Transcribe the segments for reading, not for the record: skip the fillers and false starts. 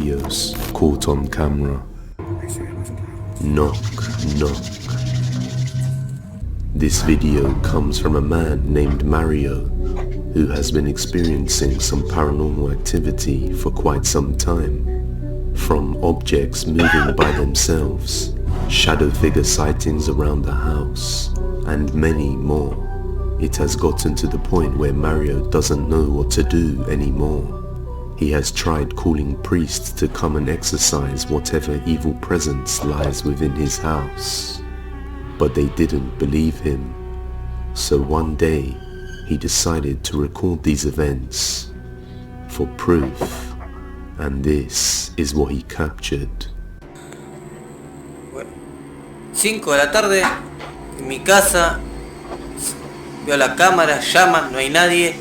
videos caught on camera. Knock, knock. This video comes from a man named Mario, who has been experiencing some paranormal activity for quite some time. From objects moving by themselves, shadow figure sightings around the house, and many more. It has gotten to the point where Mario doesn't know what to do anymore. He has tried calling priests to come and exorcise whatever evil presence lies within his house, but they didn't believe him. So one day, he decided to record these events for proof, and this is what he captured. Bueno, 5 de la tarde, en mi casa, veo la cámara, llama, no hay nadie.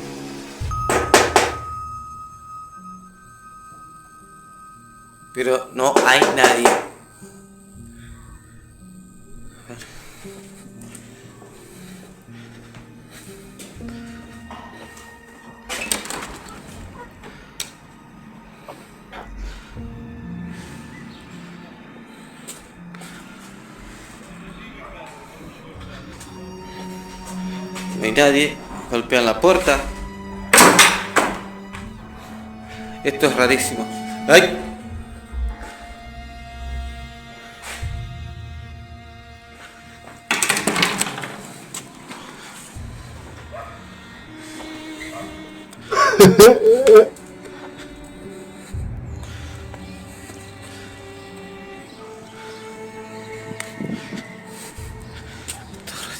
Pero no hay nadie. No hay nadie. Golpean la puerta. Esto es rarísimo. ¡Ay!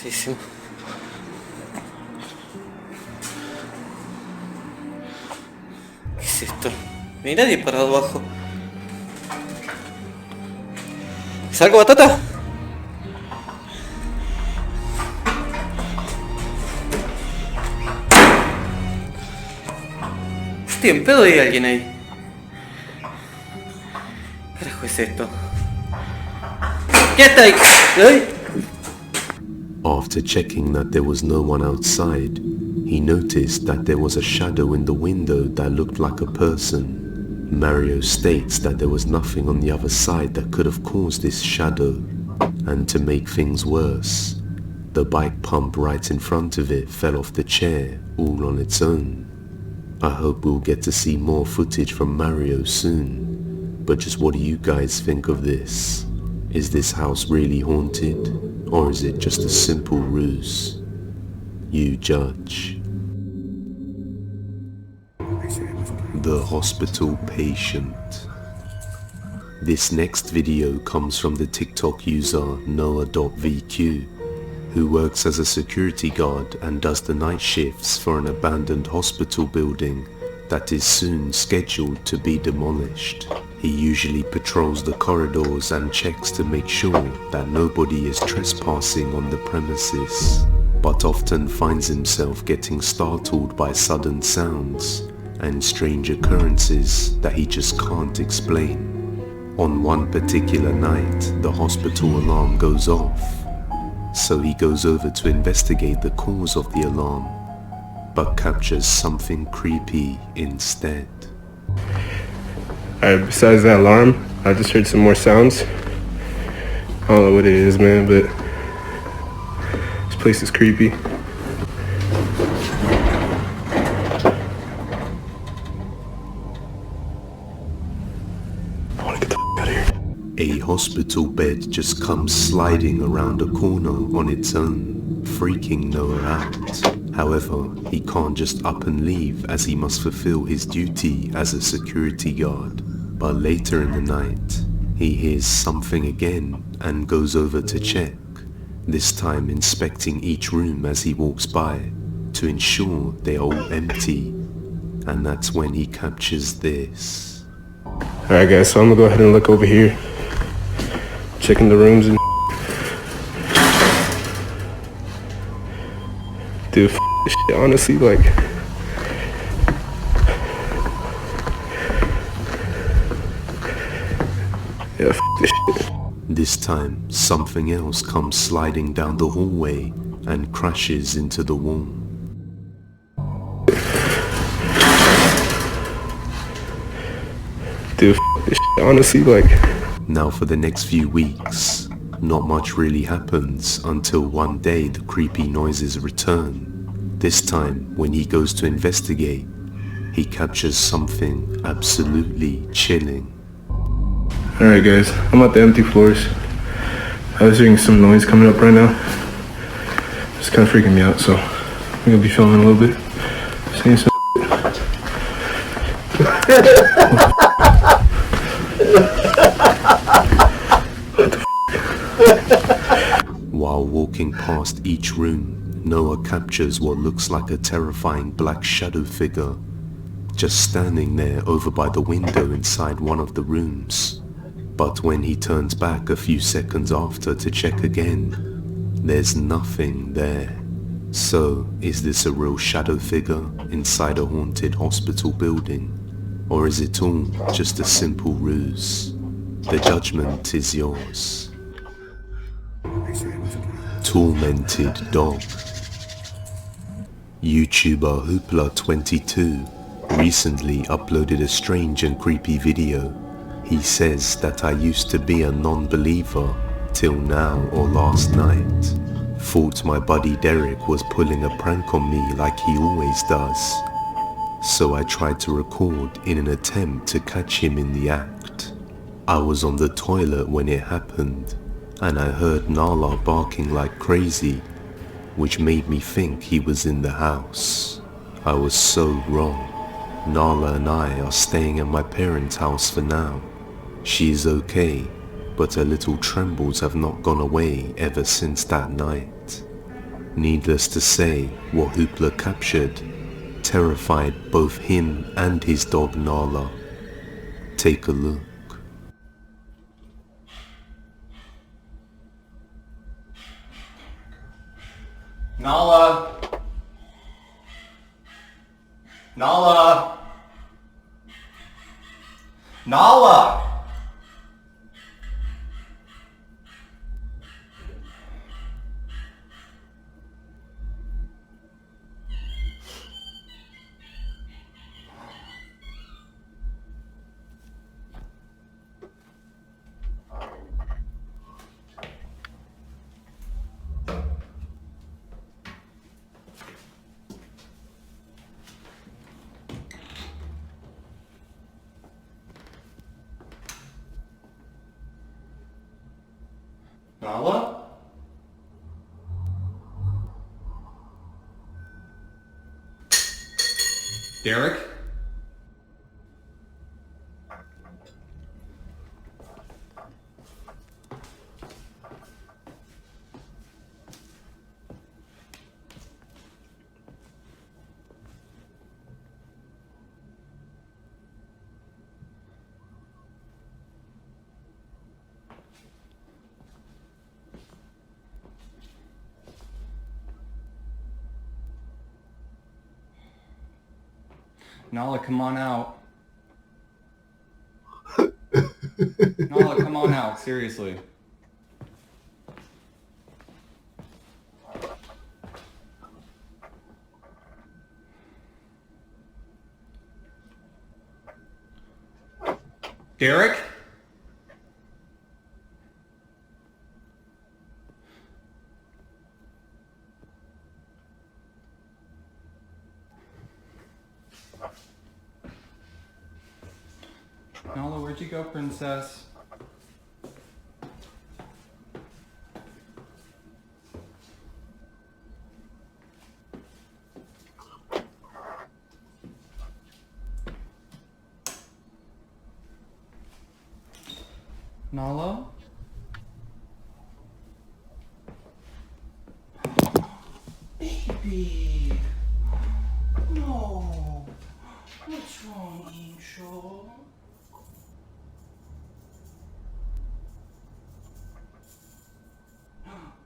Rarísimo. ¿Qué es esto? No hay nadie parado abajo. ¿Salgo, Batata? Estoy en pedo y hay alguien ahí. ¿Qué carajo es esto? ¿Qué está ahí? ¿Eh? After checking that there was no one outside, he noticed that there was a shadow in the window that looked like a person. Mario states that there was nothing on the other side that could have caused this shadow, and to make things worse, the bike pump right in front of it fell off the chair all on its own. I hope we'll get to see more footage from Mario soon, but just what do you guys think of this? Is this house really haunted, or is it just a simple ruse? You judge. The hospital patient. This next video comes from the TikTok user Noah.vq, who works as a security guard and does the night shifts for an abandoned hospital building that is soon scheduled to be demolished. He usually patrols the corridors and checks to make sure that nobody is trespassing on the premises, but often finds himself getting startled by sudden sounds and strange occurrences that he just can't explain. On one particular night, the hospital alarm goes off, so he goes over to investigate the cause of the alarm, but captures something creepy instead. Alright, besides that alarm, I just heard some more sounds. I don't know what it is, man, but this place is creepy. I wanna get the f*** out of here. A hospital bed just comes sliding around a corner on its own, freaking Noah out. However, he can't just up and leave as he must fulfill his duty as a security guard. But later in the night, he hears something again and goes over to check, this time inspecting each room as he walks by to ensure they're all empty. And that's when he captures this. Alright guys, so I'm gonna go ahead and look over here. Checking the rooms and dude, this shit, honestly, like, yeah, this shit. This time, something else comes sliding down the hallway and crashes into the wall. Dude, this shit, honestly, like... Now for the next few weeks, not much really happens until one day the creepy noises return. This time, when he goes to investigate, he captures something absolutely chilling. Alright guys, I'm at the empty floors. I was hearing some noise coming up right now. It's kind of freaking me out, so I'm gonna be filming a little bit. Saying some While walking past each room, Noah captures what looks like a terrifying black shadow figure, just standing there over by the window inside one of the rooms. But when he turns back a few seconds after to check again, there's nothing there. So, is this a real shadow figure inside a haunted hospital building? Or is it all just a simple ruse? The judgment is yours. Tormented dog. YouTuber Hoopla22 recently uploaded a strange and creepy video. He says that I used to be a non-believer till now or last night. Thought my buddy Derek was pulling a prank on me like he always does. So I tried to record in an attempt to catch him in the act. I was on the toilet when it happened, and I heard Nala barking like crazy, which made me think he was in the house. I was so wrong. Nala and I are staying at my parents' house for now. She is okay, but her little trembles have not gone away ever since that night. Needless to say, what Hoopla captured terrified both him and his dog Nala. Take a look. Nala! Nala! Nala! Nala? Derek? Nala, come on out. Nala, come on out, seriously. Derek? Nala, where'd you go, princess? Nala? Baby! No! What's wrong, Angel?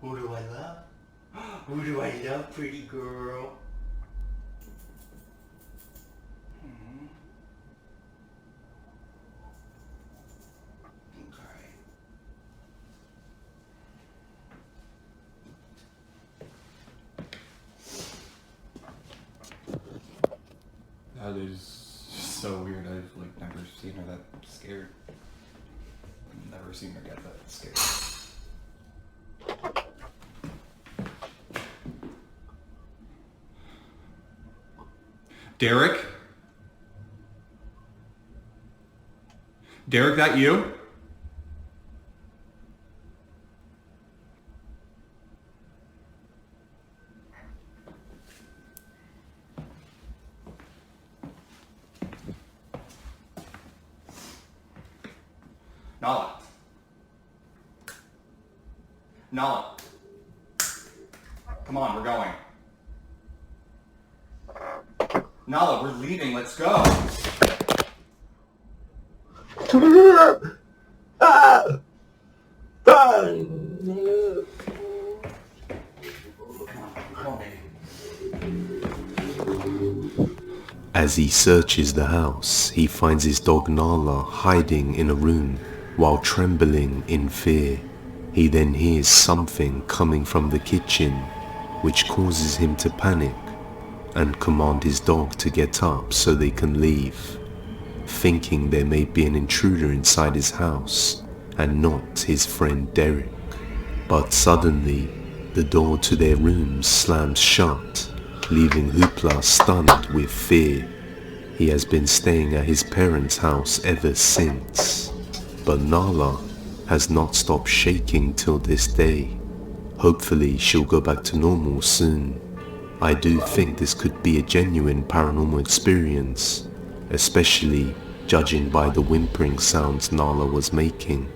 Who do I love? Who do I love, pretty girl? Okay. That is so weird. I've like never seen her that scared. Never seen her get that scared. Derek? Derek, that you? Nala. Nala. Come on, we're going. Nala, we're leaving. Let's go. As he searches the house, he finds his dog Nala hiding in a room while trembling in fear. He then hears something coming from the kitchen, which causes him to panic and command his dog to get up so they can leave, thinking there may be an intruder inside his house and not his friend Derek. But suddenly, the door to their room slams shut, leaving Hoopla stunned with fear. He has been staying at his parents' house ever since, but Nala has not stopped shaking till this day. Hopefully she'll go back to normal soon. I do think this could be a genuine paranormal experience, especially judging by the whimpering sounds Nala was making.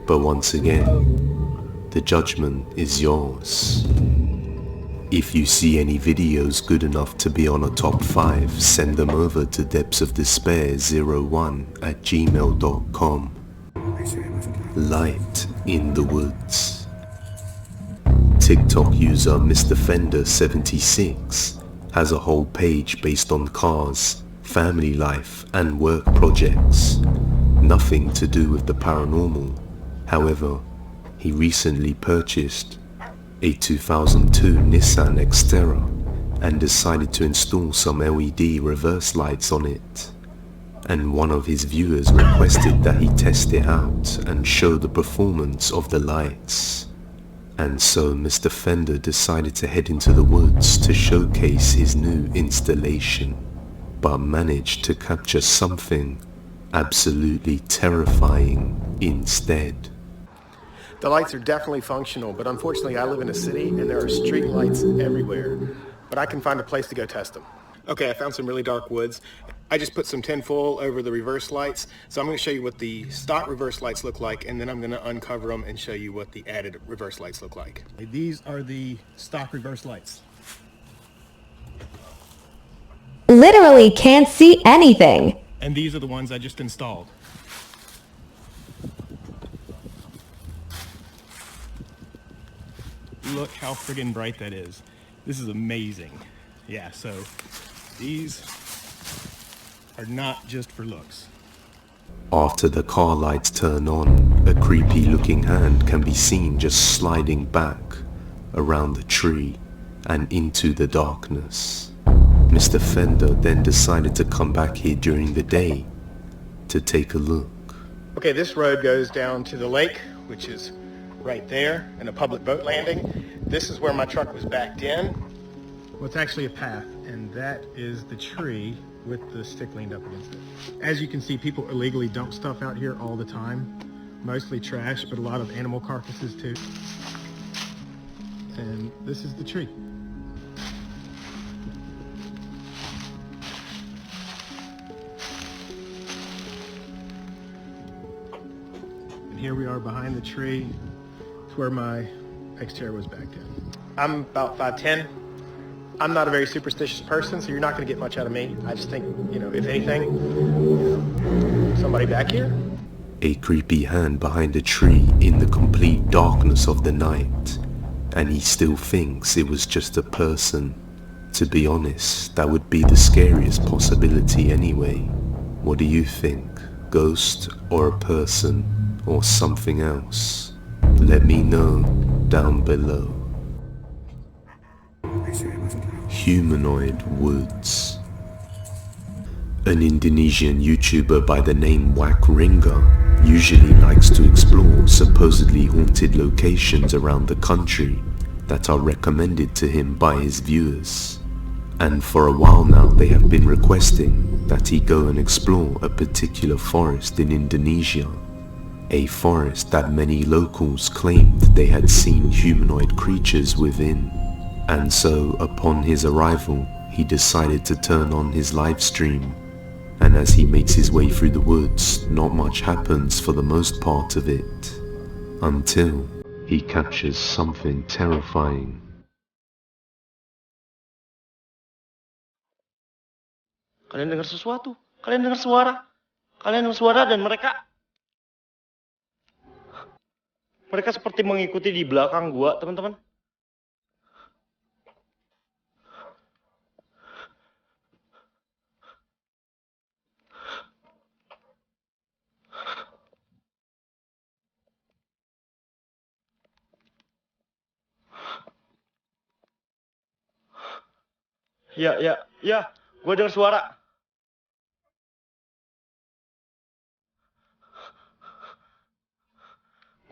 But once again, the judgment is yours. If you see any videos good enough to be on a top 5, send them over to depthsofdespair01@gmail.com. Light in the Woods. TikTok user Mr. Fender76 has a whole page based on cars, family life and work projects. Nothing to do with the paranormal. However, he recently purchased a 2002 Nissan Xterra and decided to install some LED reverse lights on it. And one of his viewers requested that he test it out and show the performance of the lights. And so Mr. Fender decided to head into the woods to showcase his new installation, but managed to capture something absolutely terrifying instead. The lights are definitely functional, but unfortunately I live in a city and there are street lights everywhere. But I can find a place to go test them. Okay, I found some really dark woods. I just put some tinfoil over the reverse lights. So I'm going to show you what the stock reverse lights look like, and then I'm going to uncover them and show you what the added reverse lights look like. These are the stock reverse lights. Literally can't see anything. And these are the ones I just installed. Look how friggin' bright that is. This is amazing. Yeah, so these are not just for looks. After the car lights turn on, a creepy looking hand can be seen just sliding back around the tree and into the darkness. Mr. Fender then decided to come back here during the day to take a look. Okay, this road goes down to the lake, which is right there, and a public boat landing. This is where my truck was backed in. Well, it's actually a path, and that is the tree with the stick leaned up against it. As you can see, people illegally dump stuff out here all the time. Mostly trash, but a lot of animal carcasses too. And this is the tree. And here we are behind the tree. It's where my Xterra was backed in. I'm about 5'10". I'm not a very superstitious person, so you're not going to get much out of me. I just think, if anything, somebody back here. A creepy hand behind a tree in the complete darkness of the night, and he still thinks it was just a person. To be honest, that would be the scariest possibility anyway. What do you think? Ghost or a person or something else? Let me know down below. Humanoid Woods. An Indonesian YouTuber by the name Wak Ringa usually likes to explore supposedly haunted locations around the country that are recommended to him by his viewers. And for a while now they have been requesting that he go and explore a particular forest in Indonesia. A forest that many locals claimed they had seen humanoid creatures within. And so upon his arrival, he decided to turn on his live stream. And as he makes his way through the woods, not much happens for the most part of it. Until he captures something terrifying. Kalian dengar sesuatu? Kalian dengar suara? Kalian dengar suara dan mereka seperti mengikuti di belakang gua, teman-teman. Ya, gua dengar suara.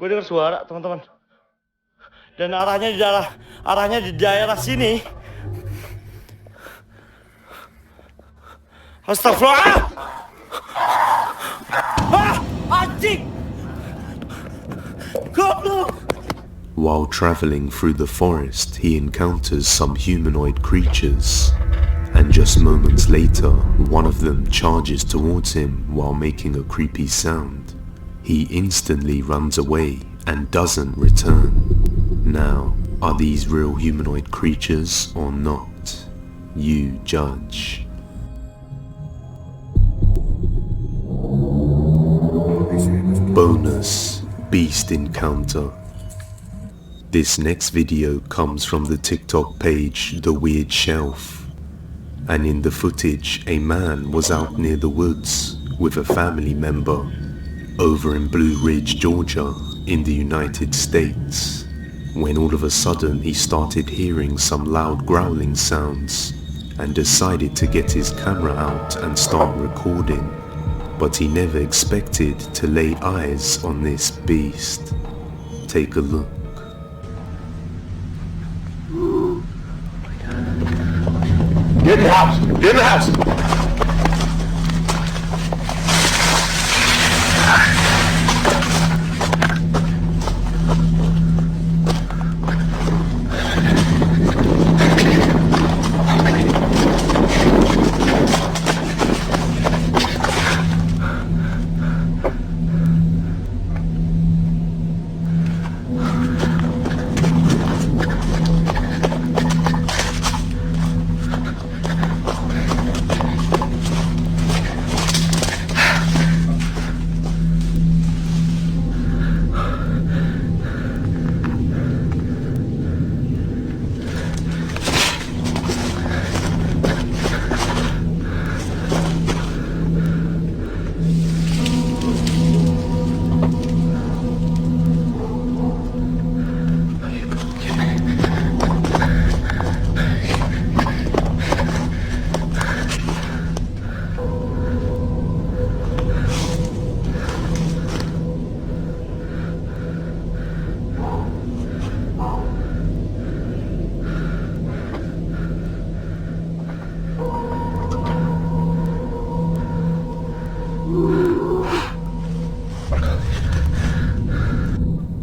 Gue dengar suara, teman-teman. Dan arahnya di daerah sini. Astagfirullah. Anjing. Goblok. While traveling through the forest, he encounters some humanoid creatures. And just moments later, one of them charges towards him while making a creepy sound. He instantly runs away and doesn't return. Now, are these real humanoid creatures or not? You judge. Bonus Beast Encounter. This next video comes from the TikTok page The Weird Shelf. And in the footage, a man was out near the woods with a family member over in Blue Ridge, Georgia, in the United States, when all of a sudden he started hearing some loud growling sounds and decided to get his camera out and start recording, but he never expected to lay eyes on this beast. Take a look. Get in the house! Get in the house!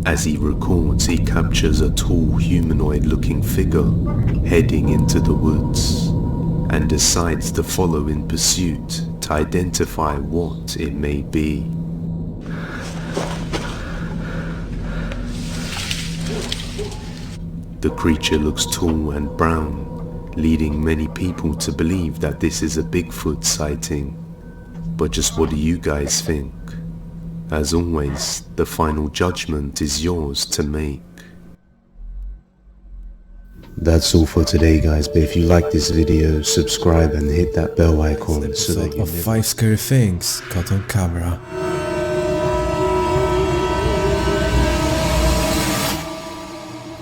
As he records, he captures a tall humanoid-looking figure heading into the woods and decides to follow in pursuit to identify what it may be. The creature looks tall and brown, leading many people to believe that this is a Bigfoot sighting. But just what do you guys think? As always, the final judgment is yours to make. That's all for today, guys, but if you like this video, subscribe and hit that bell icon so that you of 5 scary things caught on camera.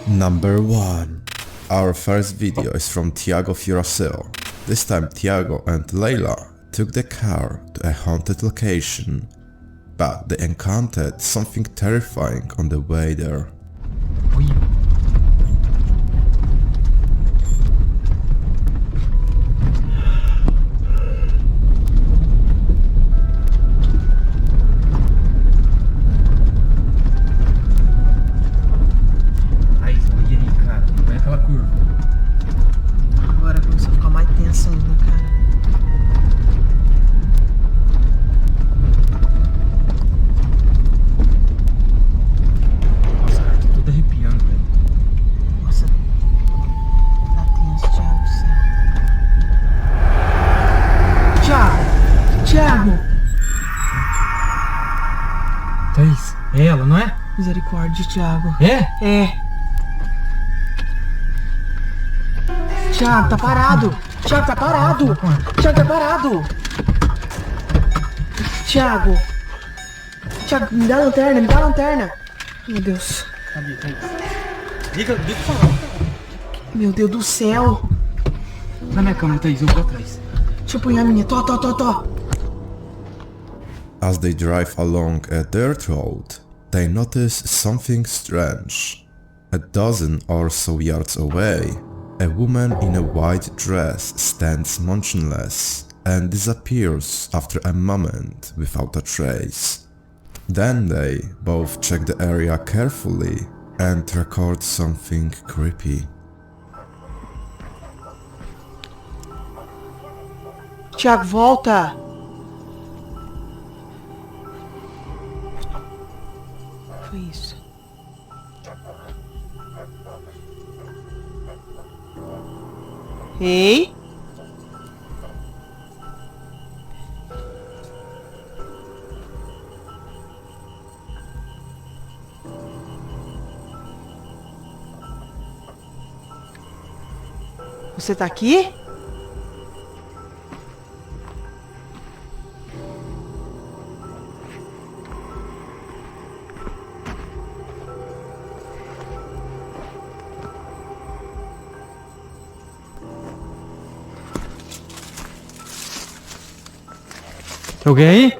Number 1. Our first video is from Tiago Furacil. This time Tiago and Layla took the car to a haunted location, but they encountered something terrifying on the way there. Agora começou a ficar mais tenso ainda, cara. Nossa, cara, tô todo arrepiando, velho. Nossa. Tá tenso, Thiago do céu. Thiago! Thaís, é ela, não é? Misericórdia, Thiago. É? É. Thiago, tá parado! Thiago, tá parado! Thiago, tá parado! Thiago! Thiago, me dá a lanterna, me dá a lanterna! Meu Deus. Cadê, Thaís? Liga o farol. Meu Deus do céu! Na minha câmera, Thaís, eu vou atrás. Deixa eu apanhar a menina. Tó. As they drive along a dirt road, they notice something strange. A dozen or so yards away, a woman in a white dress stands motionless and disappears after a moment without a trace. Then they both check the area carefully and record something creepy. Thiago, volta! Foi isso. Ei? Você tá aqui? Tem alguém aí?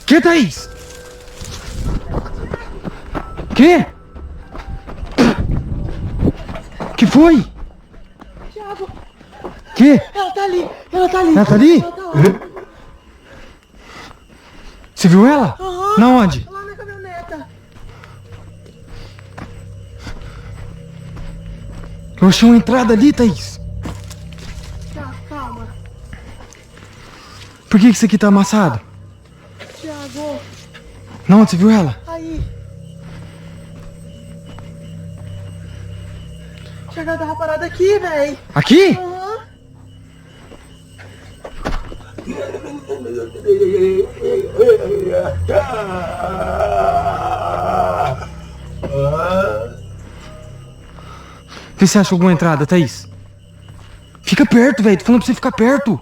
Que, Thaís? Que? Que foi? Thiago! Que? Ela tá ali! Ela tá ali! Ela tá ali? Ela tá lá! Você viu ela? Aham. Na onde? Lá na caminhoneta! Eu achei uma entrada ali, Thaís. Thiago, calma! Por que isso aqui tá amassado? Thiago! Não, onde você viu ela? Aí! Thiago, ela tava parada aqui, véi! Aqui? Aham! Vê se acha alguma entrada, Thaís. Fica perto, velho. Tô falando pra você ficar perto.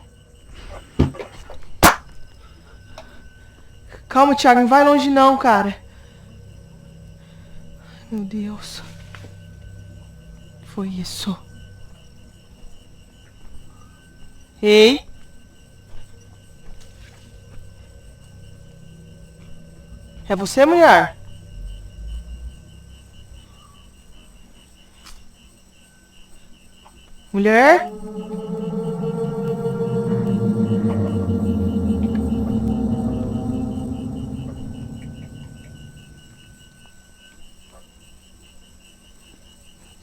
Calma, Thiago, não vai longe não, cara. Meu Deus. Foi isso. Ei. É você, mulher? Mulher?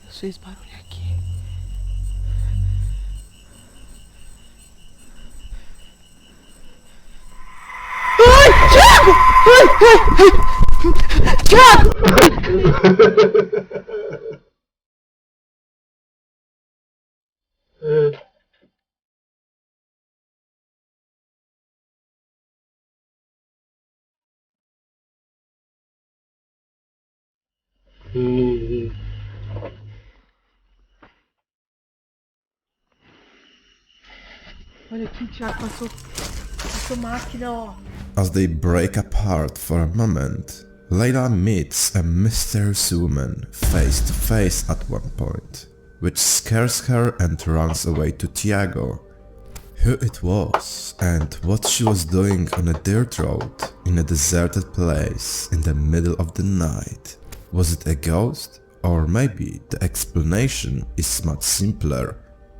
Deus, fez barulho aqui. Ai, Thiago! Ai! Thiago! Olha aqui, Thiago, passou máquina, ó. As they break apart for a moment, Layla meets a mysterious woman face to face at one point, which scares her and runs away to Tiago. Who it was and what she was doing on a dirt road in a deserted place in the middle of the night. Was it a ghost? Or maybe the explanation is much simpler.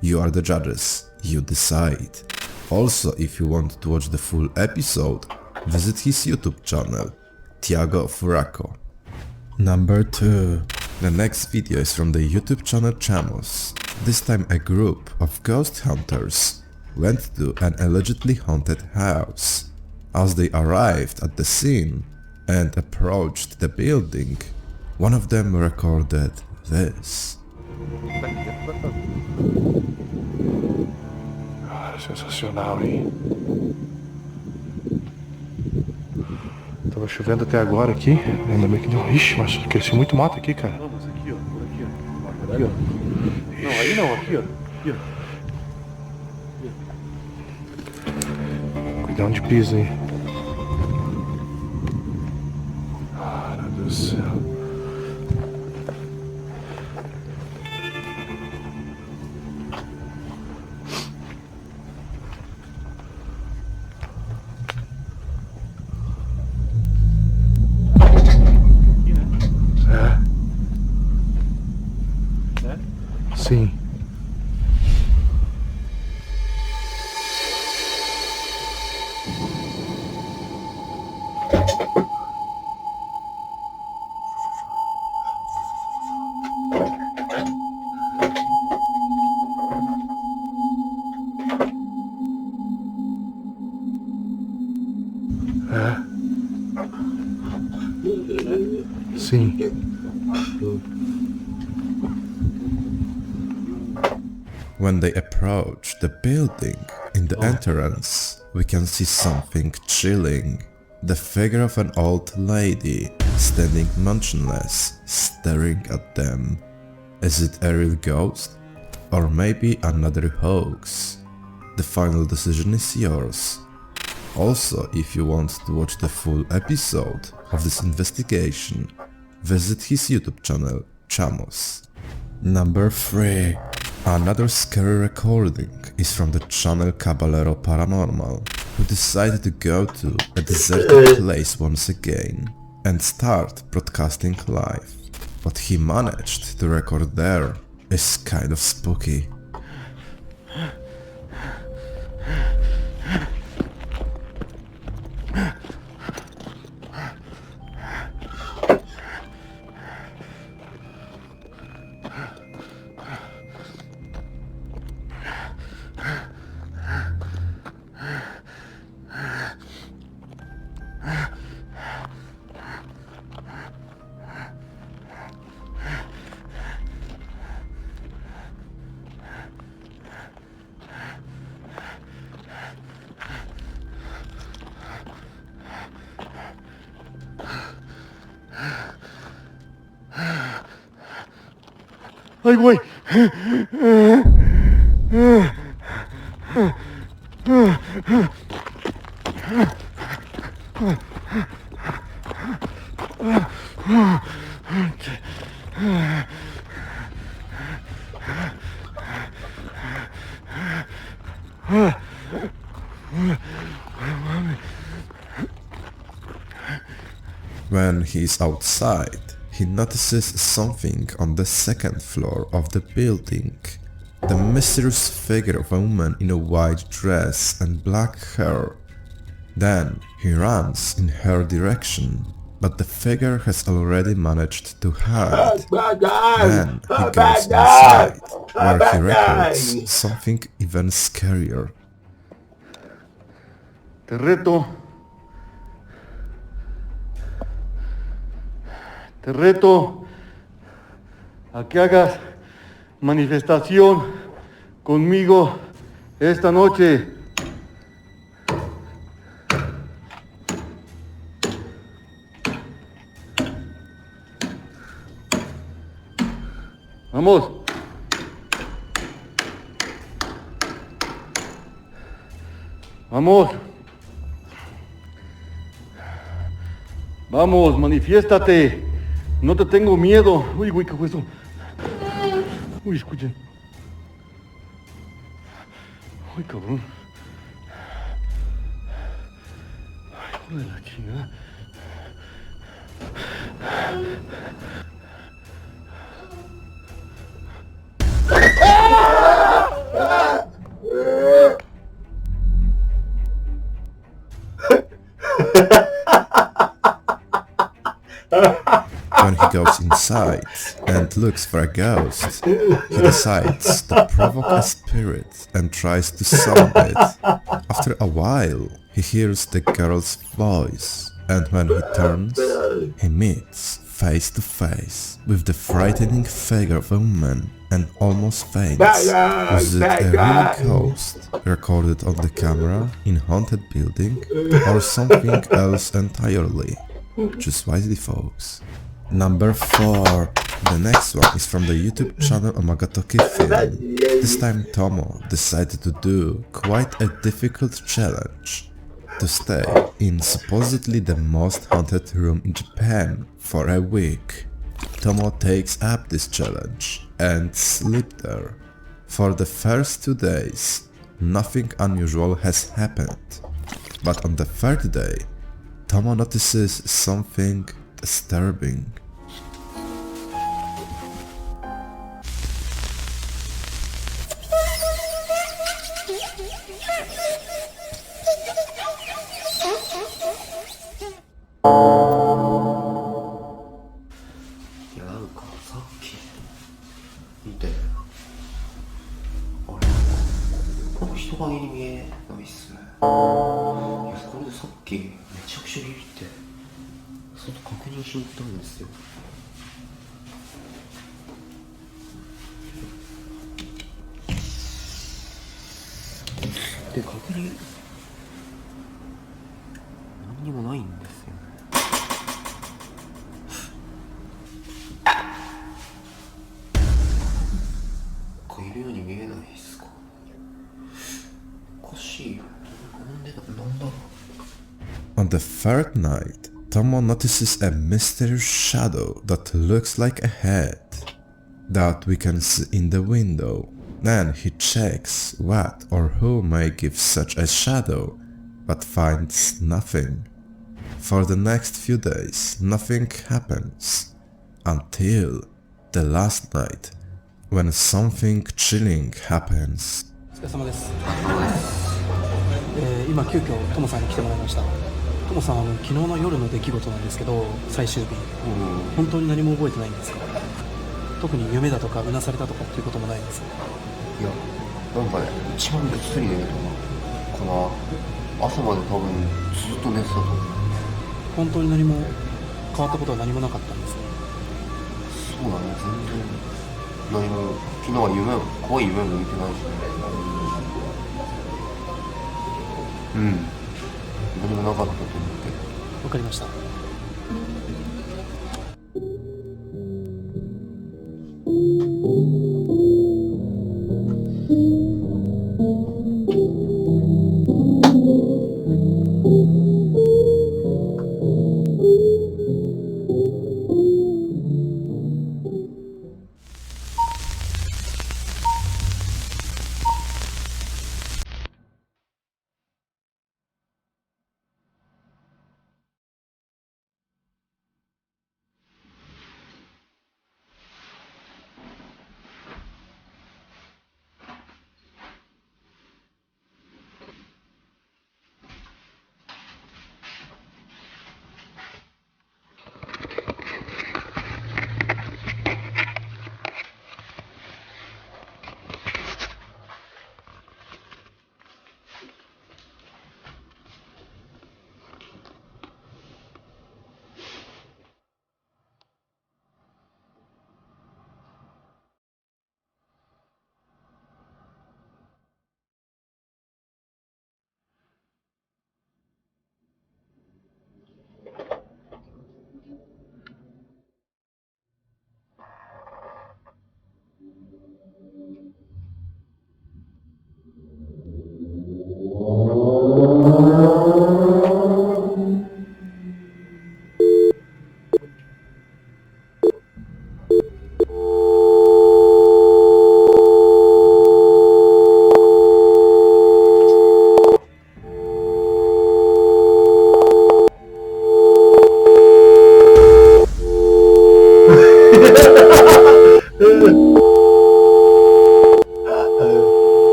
You are the judges, you decide. Also, if you want to watch the full episode, visit his YouTube channel, Tiago Furaco. Number 2. The next video is from the YouTube channel Chamos. This time a group of ghost hunters went to an allegedly haunted house. As they arrived at the scene and approached the building, one of them recorded this. Cara, sensacional, hein? Tava chovendo até agora aqui, ainda bem que deu. Ixi, mas cresceu muito mato aqui, cara. Não, mas aqui, ó, por aqui, ó. Aqui, ó. Não, aí não, aqui, ó. Aqui, ó. Cuidado onde pisa, hein? Ah, meu Deus do céu. Sim. Sim. When they approach the building, in the entrance, we can see something chilling. The figure of an old lady, standing motionless, staring at them. Is it a real ghost? Or maybe another hoax? The final decision is yours. Also, if you want to watch the full episode of this investigation, visit his YouTube channel, Chamos. Number 3. Another scary recording is from the channel Caballero Paranormal, who decided to go to a deserted place once again and start broadcasting live. What he managed to record there is kind of spooky. Ay, güey. When he is outside, he notices something on the second floor of the building. The mysterious figure of a woman in a white dress and black hair. Then he runs in her direction, but the figure has already managed to hide. Then he goes inside, where he records something even scarier. Te reto a que hagas manifestación conmigo esta noche. Vamos. Vamos. Vamos, manifiéstate. No te tengo miedo. Uy, güey, ¿qué fue eso? Uy, escuchen. Uy, cabrón. Ay, hijo de la chingada. When he goes inside and looks for a ghost, he decides to provoke a spirit and tries to summon it. After a while, he hears the girl's voice, and when he turns, he meets face to face with the frightening figure of a woman and almost faints. Was it a real ghost recorded on the camera in haunted building or something else entirely? Choose wisely, folks. Number 4. The next one is from the YouTube channel Omagatoki Film. This time Tomo decided to do quite a difficult challenge. To stay in supposedly the most haunted room in Japan for a week. Tomo takes up this challenge and sleeps there. For the first 2 days, nothing unusual has happened. But on the 3rd day, Tomo notices something disturbing. On the 3rd night, Tomo notices a mysterious shadow that looks like a head that we can see in the window. Then he checks what or who may give such a shadow, but finds nothing. For the next few days, nothing happens, until the last night, when something chilling happens. お疲れ様です。今急遽トモさんに来てもらいました。トモさん、昨日の夜の出来事なんですけど、最終日、本当に何も覚えてないんですか？特に夢だとかうなされたとかっていうこともないんですか？いや、なんかね、一番ぐっすり寝れたかな。朝まで多分ずっと寝てたと思う。本当に何も変わったことは何もなかったんですね。そうだね、全然何も。昨日は怖い夢も見てないしね。何もなかったと思って。わかりました。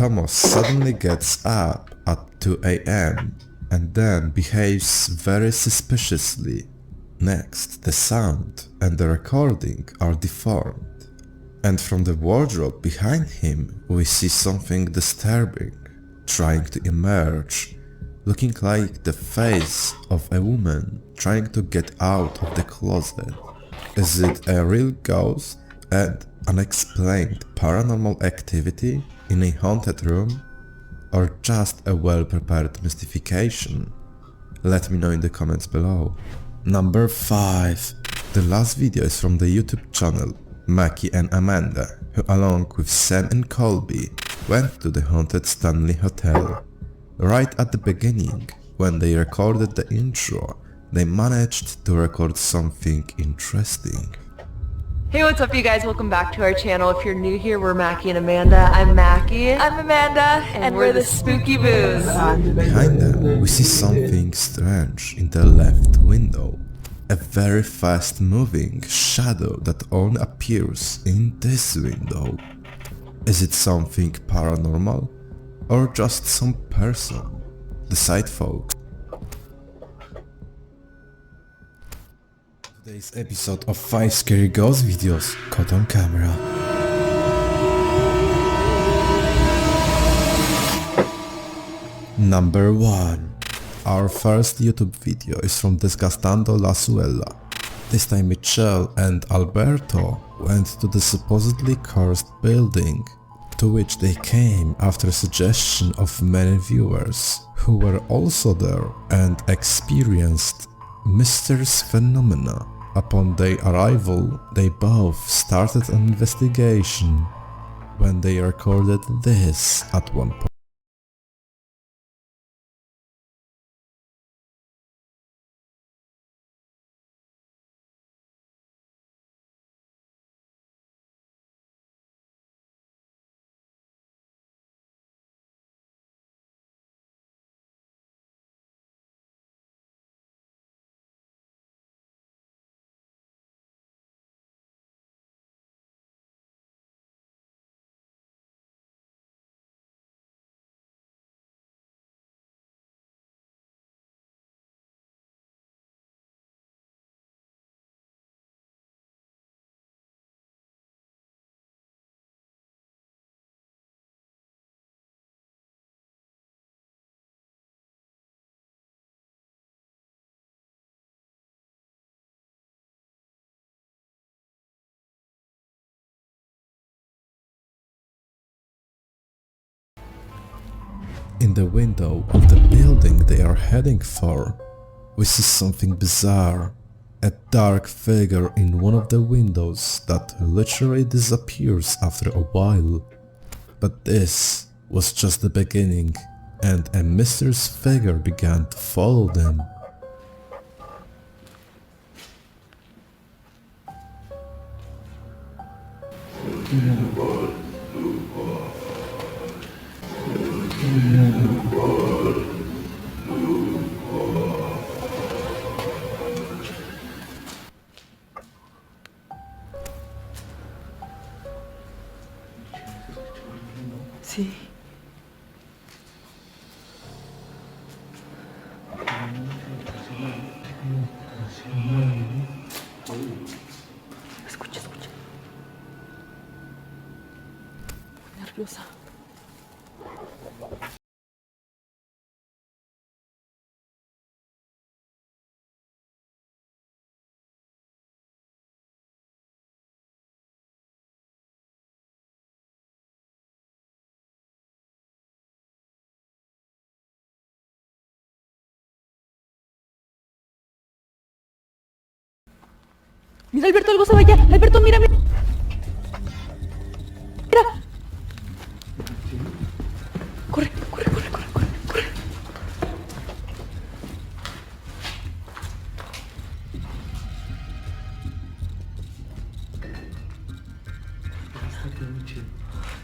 Thomas suddenly gets up at 2 a.m. and then behaves very suspiciously. Next, the sound and the recording are deformed, and from the wardrobe behind him we see something disturbing trying to emerge, looking like the face of a woman trying to get out of the closet. Is it a real ghost and unexplained paranormal activity in a haunted room, or just a well-prepared mystification? Let me know in the comments below. Number 5. The last video is from the YouTube channel Mackie and Amanda, who along with Sam and Colby went to the haunted Stanley Hotel. Right at the beginning, when they recorded the intro, they managed to record something interesting. Hey, what's up you guys? Welcome back to our channel. If you're new here, we're Mackie and Amanda. I'm Mackie. I'm Amanda. And we're the Spooky Boos. Behind them, we see something strange in the left window. A very fast moving shadow that only appears in this window. Is it something paranormal? Or just some person? Decide, folks. Today's episode of 5 Scary Ghost Videos caught on camera. Number 1. Our first YouTube video is from Desgastando La Suela. This time Michelle and Alberto went to the supposedly cursed building, to which they came after suggestion of many viewers who were also there and experienced mysterious phenomena. Upon their arrival, they both started an investigation when they recorded this at one point. In the window of the building they are heading for, we see something bizarre. A dark figure in one of the windows that literally disappears after a while. But this was just the beginning, and a mysterious figure began to follow them. Sí. Escucha, escucha. Nerviosa. Mira, Alberto, algo se va allá. Alberto, mira, mira. Mira. Corre, corre, corre, corre, corre, corre.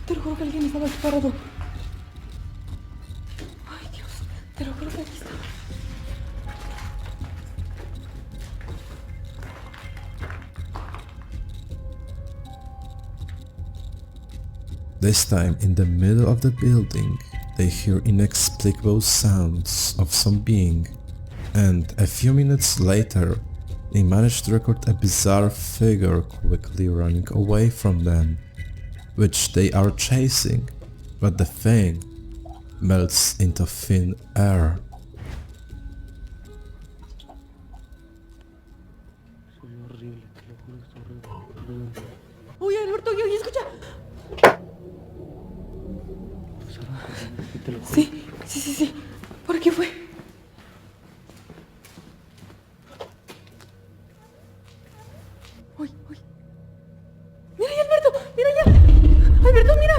Te lo juro que alguien estaba aquí parado. Ay, Dios. Te lo juro que aquí estaba. This time in the middle of the building, they hear inexplicable sounds of some being, and a few minutes later, they manage to record a bizarre figure quickly running away from them, which they are chasing, but the thing melts into thin air. Uy, Alberto, oye, escucha. Sí. ¿Por qué fue? Uy. Mira ya, Alberto, mira ya. Alberto, mira.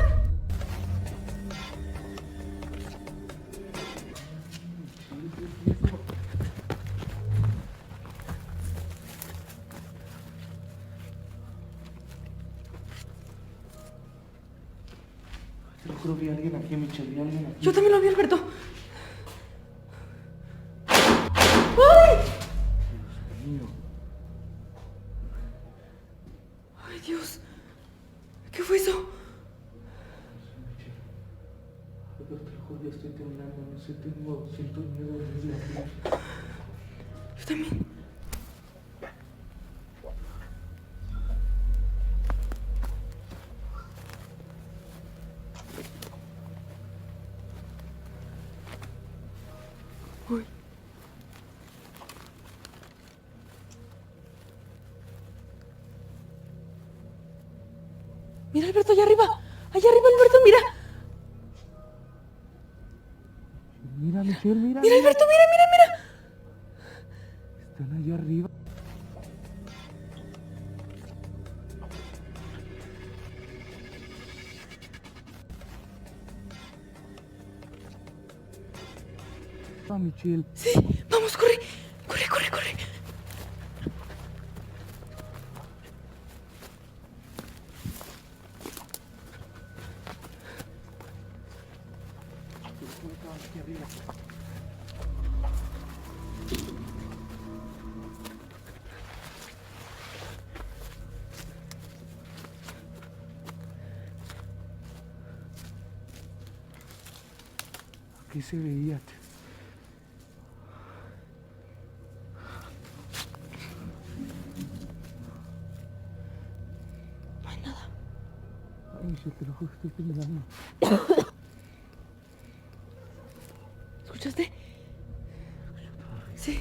Te lo juro, vi a alguien aquí, Michelle, vi a alguien aquí. Yo también lo vi, Alberto. ¡Ay! ¡Ay, Dios! ¿Qué fue eso? Alberto, te lo juro, estoy temblando, no sé, siento miedo desde aquí. Yo también. Uy. Mira, Alberto, allá arriba, Alberto, mira. Mira, Michelle, mira. Mira, Alberto, mira. Están allá arriba. Michelle. Sí, vamos, corre. ¿Qué se veía? No hay nada. Ay, Michelle, te lo juro, estoy temblando. ¿Escuchaste? Sí.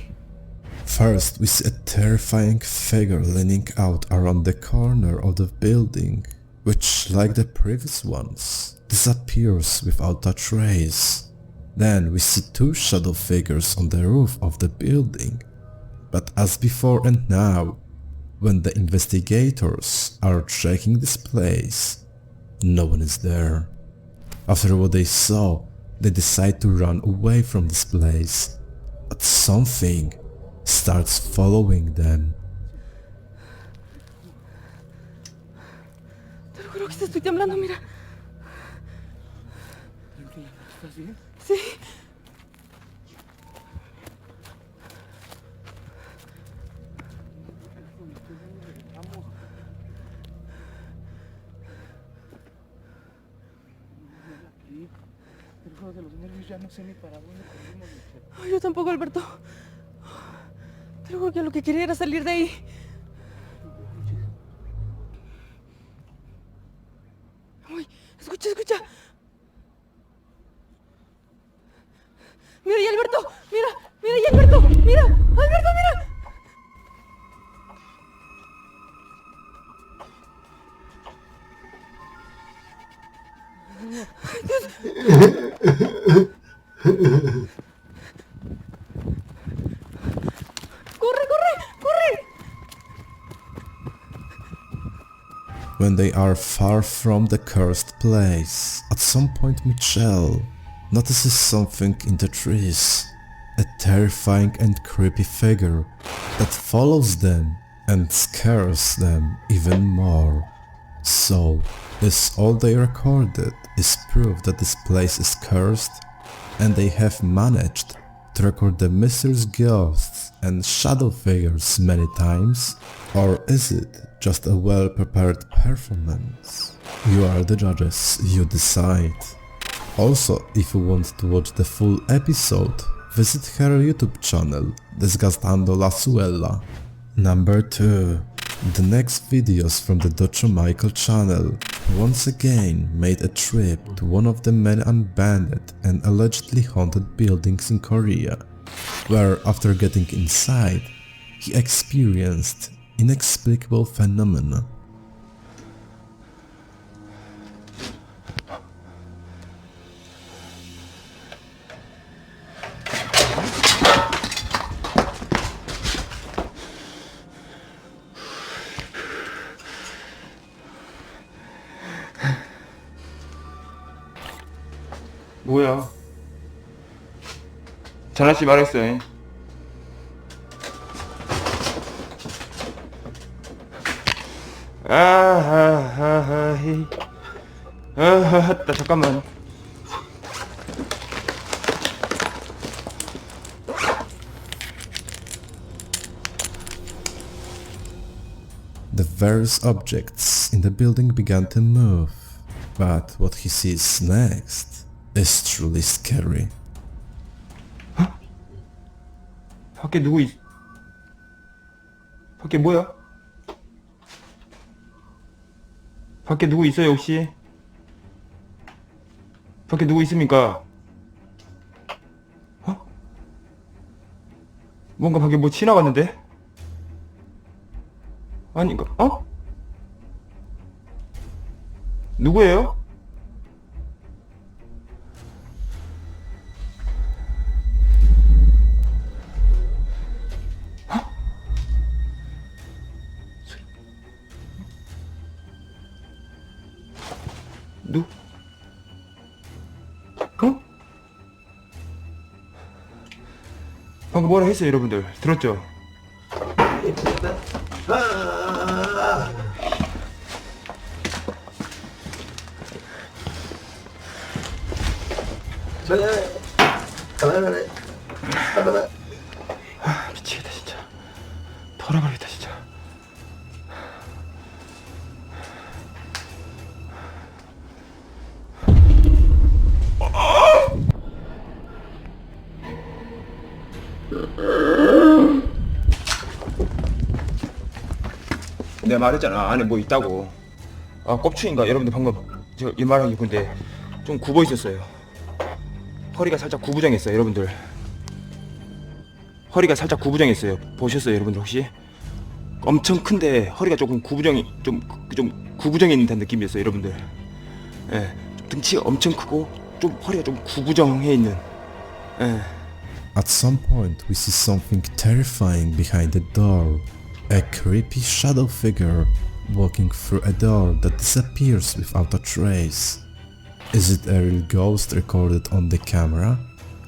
First, we see a terrifying figure leaning out around the corner of the building, which, like the previous ones, disappears without a trace. Then we see two shadow figures on the roof of the building. But as before and now, when the investigators are checking this place, no one is there. After what they saw, they decide to run away from this place, but something starts following them. Te lo juro que te estoy temblando, mira. Tranquila, ¿estás bien? Sí. De los nervios ya no sé ni para dónde corrimos, Michelle. Ay, yo tampoco, Alberto. Te lo juro que lo que quería era salir de ahí. Uy, escucha. Mira ya, Alberto. Mira ya, Alberto. Mira, Alberto, mira. ¡Corre! When they are far from the cursed place, at some point Michelle notices something in the trees. A terrifying and creepy figure that follows them and scares them even more. So, this all they recorded is proof that this place is cursed, and they have managed to record the mysterious ghosts and shadow figures many times? Or is it just a well-prepared performance? You are the judges, you decide. Also, if you want to watch the full episode, visit her YouTube channel, Desgastando la Suela. Number 2. The next videos from the Dr. Michael channel once again made a trip to one of the many abandoned and allegedly haunted buildings in Korea, where after getting inside, he experienced inexplicable phenomena. 뭐야? 잘하지 말했어. 나 잠깐만. The various objects in the building began to move, but what he sees next is truly scary. 밖에 누구 밖에 뭐야? 밖에 누구 있어요 혹시? 밖에 누구 있습니까? 뭔가 밖에 뭐 지나갔는데? 아니 누구예요? 방금 뭐라 했어요 여러분들 들었죠? 미치겠다 진짜 돌아가겠다 진짜. 내가 말했잖아 안에 뭐 있다고. 꼽추인가 여러분들 방금 저 이 말한 게 근데 좀 굽어 있었어요. 허리가 살짝 구부정했어요 여러분들. 허리가 살짝 구부정했어요. 보셨어요 여러분들 혹시? 엄청 큰데 허리가 조금 구부정이 좀 구부정해 있는 듯한 느낌이었어요 여러분들. 예, 등치가 엄청 크고 좀 허리가 좀 구부정해 있는. 예. At some point we see something terrifying behind the door. A creepy shadow figure walking through a door that disappears without a trace. Is it a real ghost recorded on the camera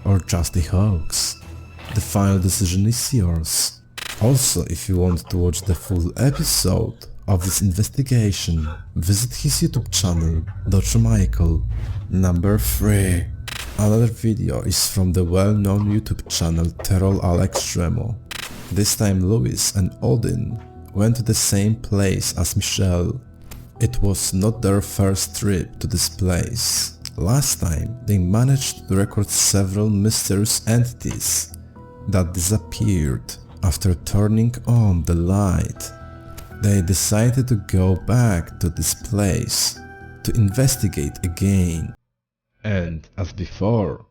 or just a hoax? The final decision is yours. Also, if you want to watch the full episode of this investigation, visit his YouTube channel, Dr. Michael. Number 3. Another video is from the well-known YouTube channel Terror al Extremo. This time Louis and Odin went to the same place as Michelle. It was not their first trip to this place. Last time they managed to record several mysterious entities that disappeared after turning on the light. They decided to go back to this place to investigate again. And as before,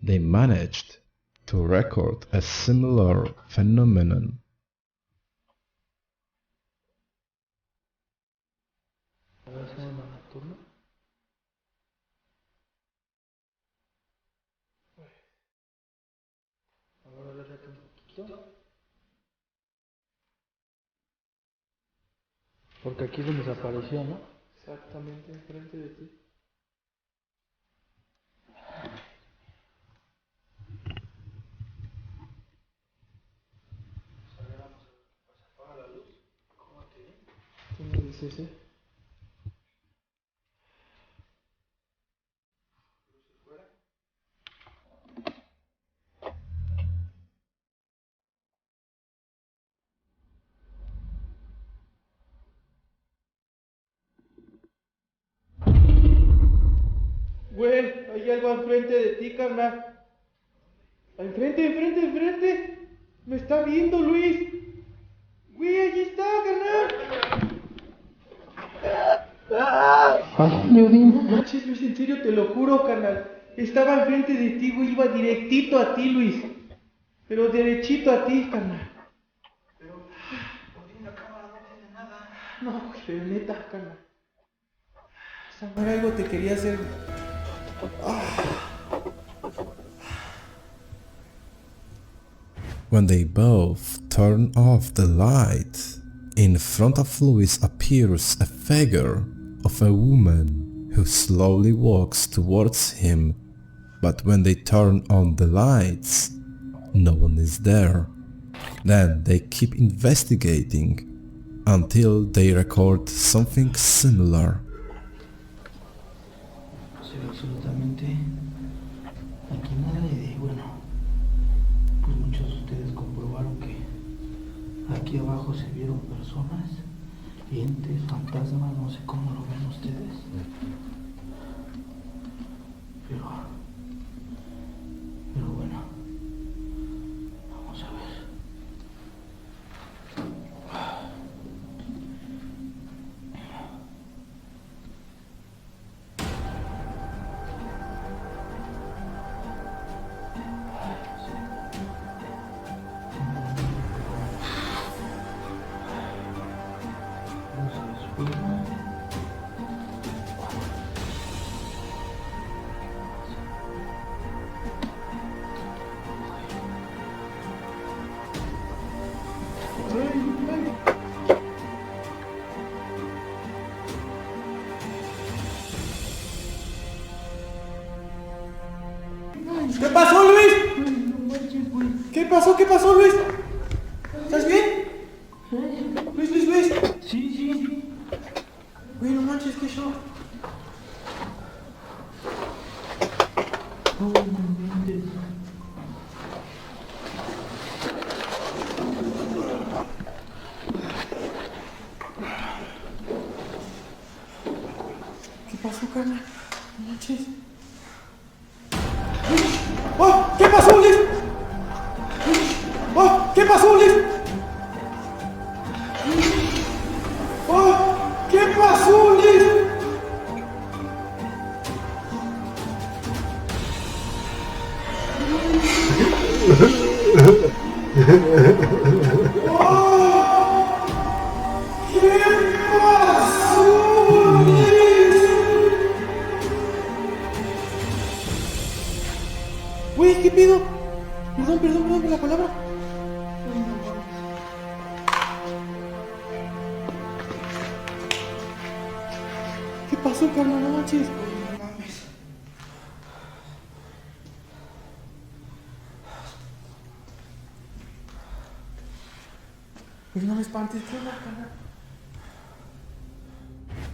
they managed to record a similar phenomenon. Porque aquí es donde se apareció, ¿no? Exactamente enfrente de ti. ¿Qué me dices, enfrente de ti, carnal. Enfrente. Me está viendo, Luis. Güey, allí está, carnal. No manches, Luis, en serio, te lo juro, carnal. Estaba enfrente de ti, güey, iba directito a ti, Luis. Pero derechito a ti, carnal. No, güey, pero neta, carnal. Samuel, algo te quería hacer. When they both turn off the light, in front of Louis appears a figure of a woman who slowly walks towards him, but when they turn on the lights, no one is there. Then they keep investigating until they record something similar. Absolutamente aquí nada de bueno, pues muchos de ustedes comprobaron que aquí abajo se vieron personas, entes, fantasmas, no sé cómo lo ven ustedes, pero bueno, vamos a ver. ¿Qué pasó, Luis? ¿Qué pasó, Luis? ¿Estás bien? Luis. Sí. Güey, no manches, qué show. ¿Qué pasó, carnal? No manches. ¡Oh! ¿Qué pasó, Luis? ¡Oh! ¿Qué pasó, Luis? ¡Oh! ¿Qué pasó, Luis? Güey, ¿qué pido? Perdón por la palabra. ¿Qué pasó, carnal? No manches. No mames. Pues no me espantes, carnal.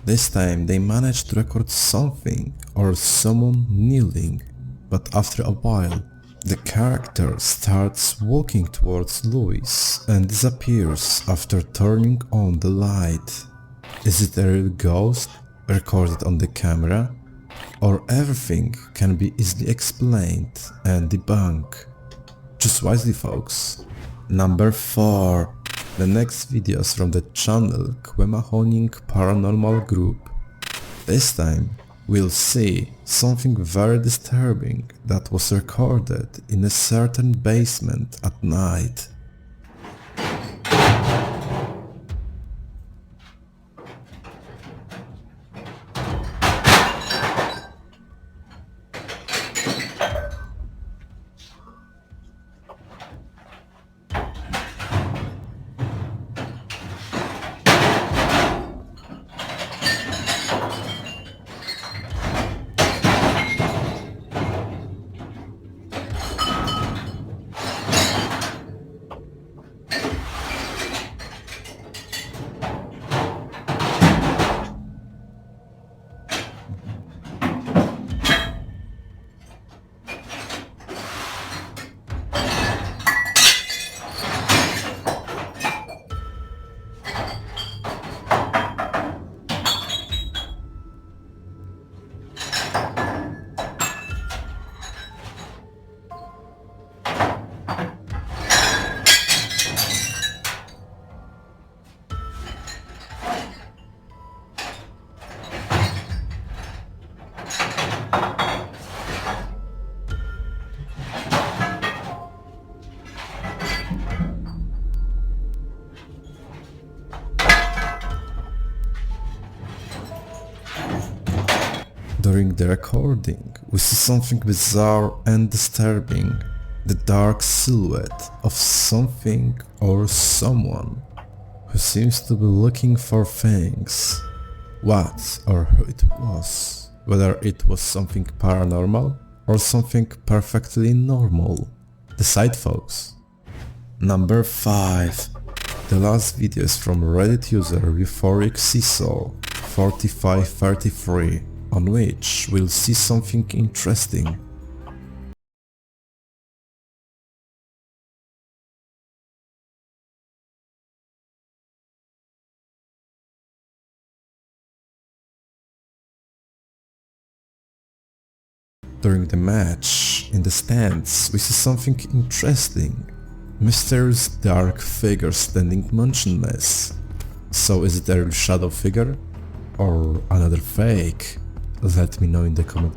This time they managed to record something or someone kneeling, but after a while the character starts walking towards Louis and disappears after turning on the light. Is it a real ghost recorded on the camera? Or everything can be easily explained and debunked? Choose wisely, folks. Number 4. The next videos from the channel Quemahoning Paranormal Group. This time we'll see something very disturbing that was recorded in a certain basement at night. During the recording, we see something bizarre and disturbing. The dark silhouette of something or someone who seems to be looking for things. What or who it was, whether it was something paranormal or something perfectly normal. Decide, folks. Number 5. The last video is from Reddit user Euphoric Seesaw 4533, on which we'll see something interesting. During the match, in the stands, we see something interesting. Mysterious dark figure standing motionless. So is it a real shadow figure? Or another fake? Let me know in the comment